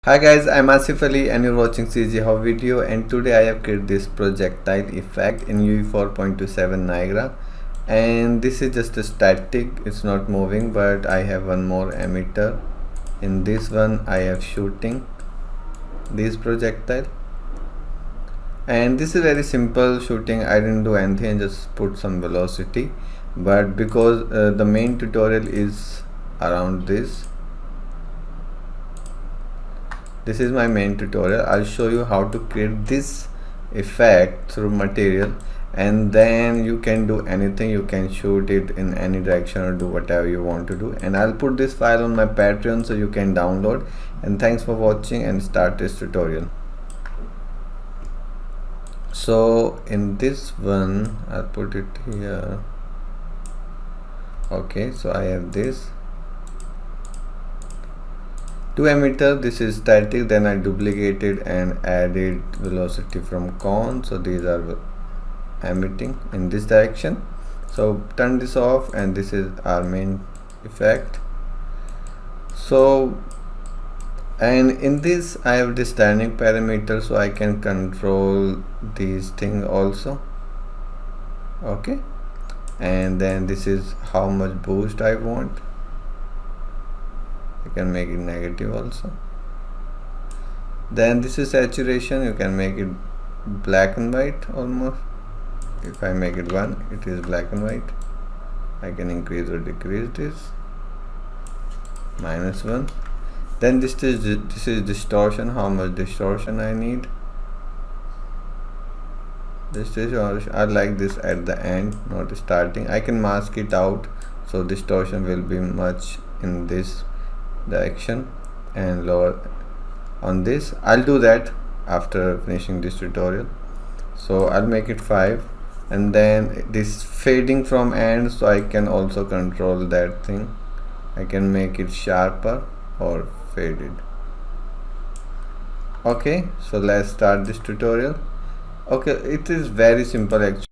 Hi guys, I'm Asif Ali and you're watching CGHOW video, and today I have created this projectile effect in UE4.27 Niagara, and this is just a static, it's not moving, but I have one more emitter. In this one I have shooting this projectile, and this is very simple shooting. I didn't do anything, just put some velocity, but because the main tutorial is around this is my main tutorial. I'll show you how to create this effect through material, and then you can do anything. You can shoot it in any direction or do whatever you want to do, and I'll put this file on my Patreon so you can download. And thanks for watching, and start this tutorial. So in this one I'll put it here. Okay, so I have this to emitter. This is static, then I duplicated and added velocity from cone, so these are emitting in this direction. So turn this off, and this is our main effect. So, and in this I have this dynamic parameter, so I can control these things also. Okay, and then this is how much boost I want. You can make it negative also. Then this is saturation, you can make it black and white almost. If I make it 1, it is black and white. I can increase or decrease this. -1. Then this is distortion, how much distortion I need. Distortion, I like this at the end, not starting. I can mask it out, so distortion will be much in this direction and lower on this. I'll do that after finishing this tutorial. So I'll make it 5, and then this fading from end, so I can also control that thing. I can make it sharper or faded. Okay, so let's start this tutorial. Okay, it is very simple actually.